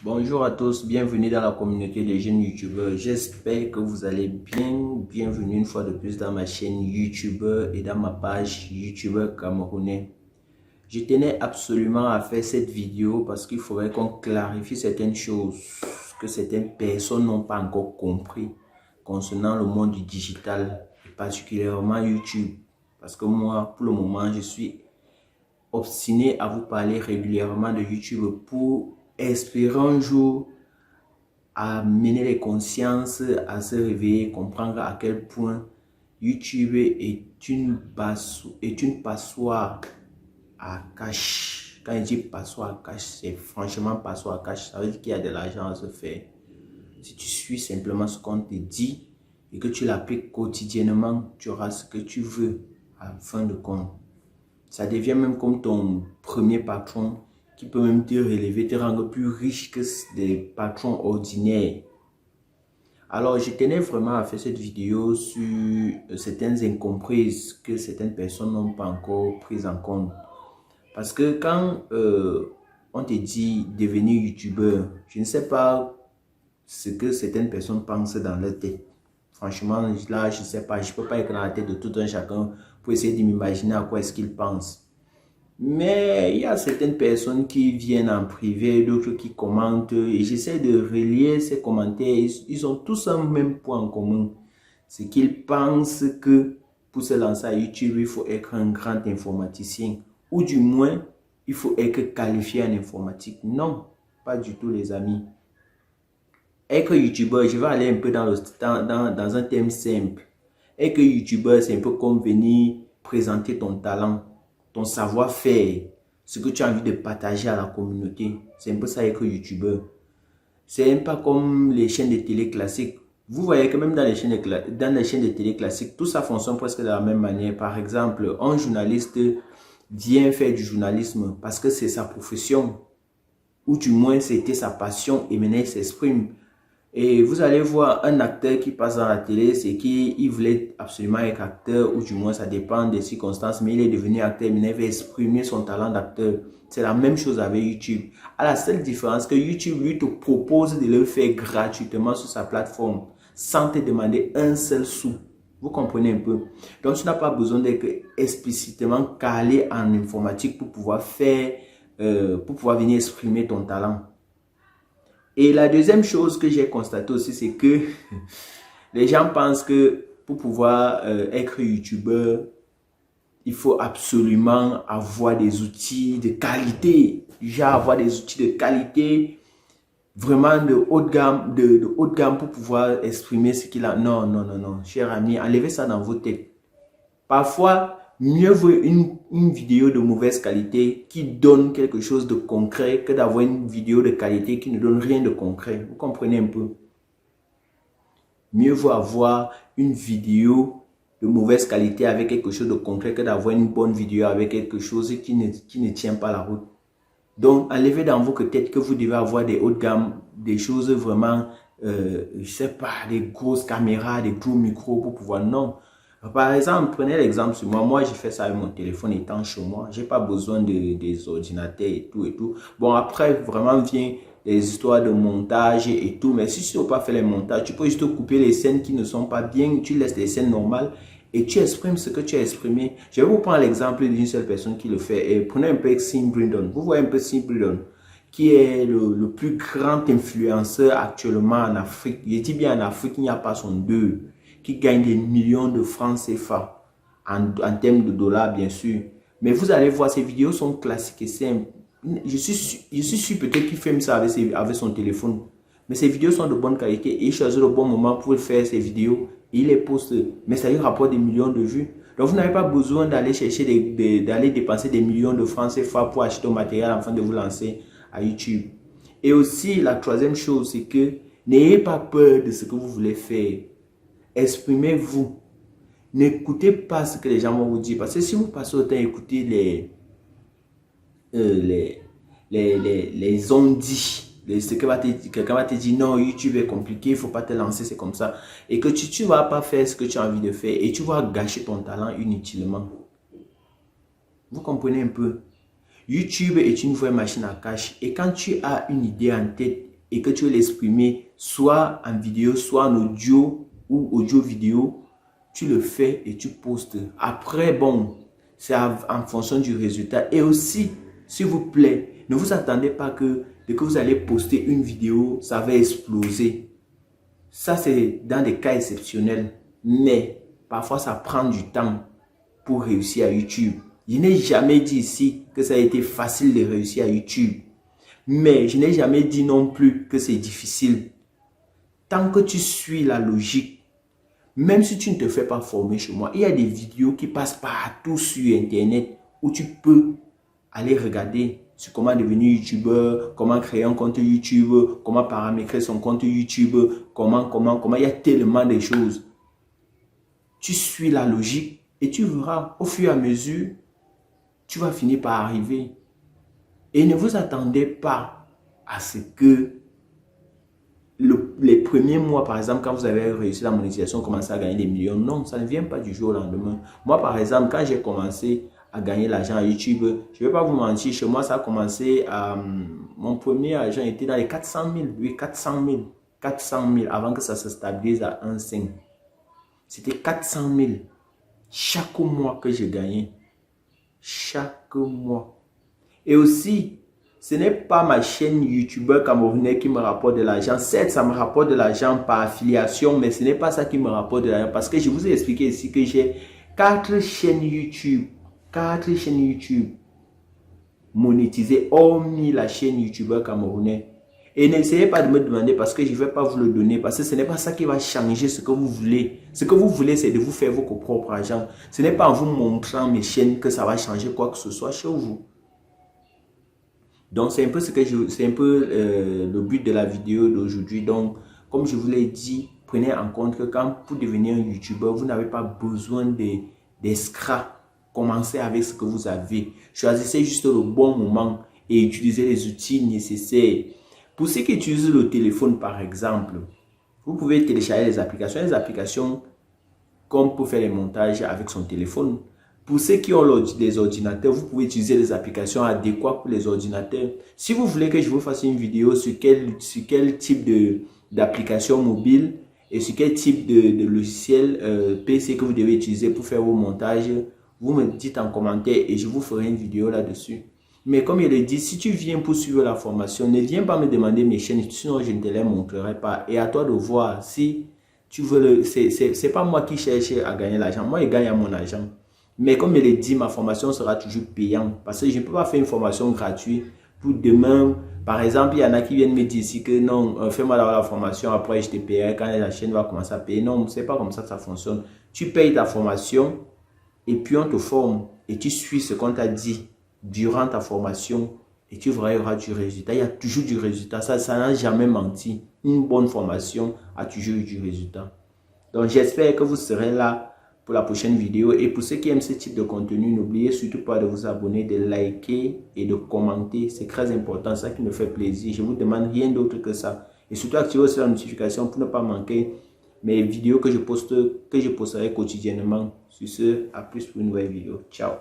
Bonjour à tous, bienvenue dans la communauté des jeunes youtubeurs. J'espère que vous allez bien. Bienvenue une fois de plus dans ma chaîne youtubeur et dans ma page youtubeur camerounais. Je tenais absolument à faire cette vidéo parce qu'il faudrait qu'on clarifie certaines choses que certaines personnes n'ont pas encore compris concernant le monde du digital, et particulièrement YouTube. Parce que moi, pour le moment, je suis obstiné à vous parler régulièrement de YouTube pour espérer un jour amener les consciences à se réveiller, comprendre à quel point YouTube est une passoire à cash. Quand je dis passoire à cash, c'est franchement passoire à cash. Ça veut dire qu'il y a de l'argent à se faire. Si tu suis simplement ce qu'on te dit et que tu l'appliques quotidiennement, tu auras ce que tu veux à la fin de compte. Ça devient même comme ton premier patron qui peut même te relever, te rendre plus riche que des patrons ordinaires. Alors, je tenais vraiment à faire cette vidéo sur certaines incomprises que certaines personnes n'ont pas encore prises en compte. Parce que quand on te dit devenir youtubeur, je ne sais pas ce que certaines personnes pensent dans leur tête. Franchement, là, je ne sais pas, je ne peux pas être dans la tête de tout un chacun pour essayer de m'imaginer à quoi est-ce qu'il pense. Mais il y a certaines personnes qui viennent en privé, d'autres qui commentent et j'essaie de relier ces commentaires. Ils ont tous un même point en commun. C'est qu'ils pensent que pour se lancer à YouTube, il faut être un grand informaticien ou du moins, il faut être qualifié en informatique. Non, pas du tout les amis. Être youtubeur, je vais aller un peu dans un thème simple. Être youtubeur, c'est un peu comme venir présenter ton talent, ton savoir-faire, ce que tu as envie de partager à la communauté. C'est un peu ça être youtubeur. C'est un peu comme les chaînes de télé classiques. Vous voyez que même dans les chaînes de télé classiques, tout ça fonctionne presque de la même manière. Par exemple, un journaliste vient faire du journalisme parce que c'est sa profession, ou du moins c'était sa passion et maintenant il s'exprime. Et vous allez voir un acteur qui passe dans la télé, c'est qu'il voulait absolument être acteur, ou du moins ça dépend des circonstances, mais il est devenu acteur, mais il veut exprimer son talent d'acteur. C'est la même chose avec YouTube. À la seule différence que YouTube lui te propose de le faire gratuitement sur sa plateforme, sans te demander un seul sou. Vous comprenez un peu? Donc tu n'as pas besoin d'être explicitement calé en informatique pour pouvoir venir exprimer ton talent. Et la deuxième chose que j'ai constaté aussi, c'est que les gens pensent que pour pouvoir être youtubeur, il faut absolument avoir des outils de qualité. Genre avoir des outils de qualité, vraiment de haut de gamme pour pouvoir exprimer ce qu'il a. Non, non, non, non, cher ami, enlevez ça dans vos têtes. Parfois, mieux vaut une vidéo de mauvaise qualité qui donne quelque chose de concret que d'avoir une vidéo de qualité qui ne donne rien de concret. Vous comprenez un peu? Mieux vaut avoir une vidéo de mauvaise qualité avec quelque chose de concret que d'avoir une bonne vidéo avec quelque chose qui ne tient pas la route. Donc, enlevez dans votre tête que vous devez avoir des hautes gammes, des choses vraiment, je sais pas, des grosses caméras, des gros micros pour pouvoir, non. Par exemple, prenez l'exemple sur moi. Moi, j'ai fait ça avec mon téléphone étant chez moi. J'ai pas besoin des ordinateurs et tout et tout. Bon, après, vraiment, vient les histoires de montage et tout. Mais si tu ne veux pas faire les montages, tu peux juste couper les scènes qui ne sont pas bien. Tu laisses les scènes normales et tu exprimes ce que tu as exprimé. Je vais vous prendre l'exemple d'une seule personne qui le fait. Et prenez un peu Sim Brindon. Vous voyez un peu Sim Brindon, qui est le plus grand influenceur actuellement en Afrique. Je dis bien en Afrique, il n'y a pas son deux, qui gagne des millions de francs CFA en termes de dollars, bien sûr. Mais vous allez voir, ces vidéos sont classiques et simples. Je suis sûr peut-être qu'il filme ça avec son téléphone. Mais ces vidéos sont de bonne qualité et il choisit le bon moment pour faire ces vidéos et il les poste. Mais ça lui rapporte des millions de vues. Donc vous n'avez pas besoin d'aller chercher, d'aller dépenser des millions de francs CFA pour acheter au matériel afin de vous lancer à YouTube. Et aussi, la troisième chose, c'est que n'ayez pas peur de ce que vous voulez faire. Exprimez-vous. N'écoutez pas ce que les gens vont vous dire. Parce que si vous passez autant à écouter les on-dit, ce que quelqu'un va te dire, non, YouTube est compliqué, il ne faut pas te lancer, c'est comme ça. Et que tu ne vas pas faire ce que tu as envie de faire et tu vas gâcher ton talent inutilement. Vous comprenez un peu? YouTube est une vraie machine à cash. Et quand tu as une idée en tête et que tu veux l'exprimer soit en vidéo, soit en audio ou audio-vidéo, tu le fais et tu postes. Après, bon, c'est en fonction du résultat. Et aussi, s'il vous plaît, ne vous attendez pas que dès que vous allez poster une vidéo, ça va exploser. Ça, c'est dans des cas exceptionnels. Mais parfois, ça prend du temps pour réussir à YouTube. Je n'ai jamais dit ici que ça a été facile de réussir à YouTube. Mais je n'ai jamais dit non plus que c'est difficile. Tant que tu suis la logique, même si tu ne te fais pas former chez moi, il y a des vidéos qui passent partout sur Internet où tu peux aller regarder sur comment devenir YouTubeur, comment créer un compte YouTube, comment paramétrer son compte YouTube, comment. Il y a tellement de choses. Tu suis la logique et tu verras au fur et à mesure, tu vas finir par arriver. Et ne vous attendez pas à ce que les premiers mois, par exemple, quand vous avez réussi la monétisation, commencez à gagner des millions. Non, ça ne vient pas du jour au lendemain. Moi, par exemple, quand j'ai commencé à gagner l'argent à YouTube, je ne vais pas vous mentir, chez moi, ça a commencé à... Mon premier argent était dans les 400 000. Oui, 400 000. 400 000 avant que ça se stabilise à 1,5. C'était 400 000 chaque mois que je gagnais. Chaque mois. Et aussi, ce n'est pas ma chaîne YouTubeur camerounais qui me rapporte de l'argent. Certes, ça me rapporte de l'argent par affiliation, mais ce n'est pas ça qui me rapporte de l'argent. Parce que je vous ai expliqué ici que j'ai 4 chaînes YouTube. 4 chaînes YouTube monétisées, hormis la chaîne YouTubeur camerounais. Et n'essayez pas de me demander parce que je ne vais pas vous le donner. Parce que ce n'est pas ça qui va changer ce que vous voulez. Ce que vous voulez, c'est de vous faire vos propres argent. Ce n'est pas en vous montrant mes chaînes que ça va changer quoi que ce soit chez vous. Donc, c'est un peu le but de la vidéo d'aujourd'hui. Donc, comme je vous l'ai dit, prenez en compte que quand pour devenir un YouTuber, vous n'avez pas besoin d'escrocs. Commencez avec ce que vous avez. Choisissez juste le bon moment et utilisez les outils nécessaires. Pour ceux qui utilisent le téléphone, par exemple, vous pouvez télécharger les applications comme pour faire les montages avec son téléphone. Pour ceux qui ont des ordinateurs, vous pouvez utiliser les applications adéquates pour les ordinateurs. Si vous voulez que je vous fasse une vidéo sur quel type d'application mobile et sur quel type de logiciel PC que vous devez utiliser pour faire vos montages, vous me dites en commentaire et je vous ferai une vidéo là-dessus. Mais comme il est dit, si tu viens pour suivre la formation, ne viens pas me demander mes chaînes, sinon je ne te les montrerai pas. Et à toi de voir si tu veux c'est pas moi qui cherche à gagner l'argent. Moi, je gagne à mon argent. Mais comme il est dit, ma formation sera toujours payante. Parce que je ne peux pas faire une formation gratuite pour demain. Par exemple, il y en a qui viennent me dire ici que non, fais-moi la formation, après je te paierai quand la chaîne va commencer à payer. Non, ce n'est pas comme ça que ça fonctionne. Tu payes ta formation et puis on te forme et tu suis ce qu'on t'a dit durant ta formation et tu verras, il y aura du résultat. Il y a toujours du résultat. Ça n'a jamais menti. Une bonne formation a toujours eu du résultat. Donc, j'espère que vous serez là pour la prochaine vidéo. Et pour ceux qui aiment ce type de contenu, n'oubliez surtout pas de vous abonner, de liker et de commenter. C'est très important, ça qui me fait plaisir. Je vous demande rien d'autre que ça. Et surtout, activez aussi la notification pour ne pas manquer mes vidéos que je posterai quotidiennement. Sur ce, à plus pour une nouvelle vidéo. Ciao.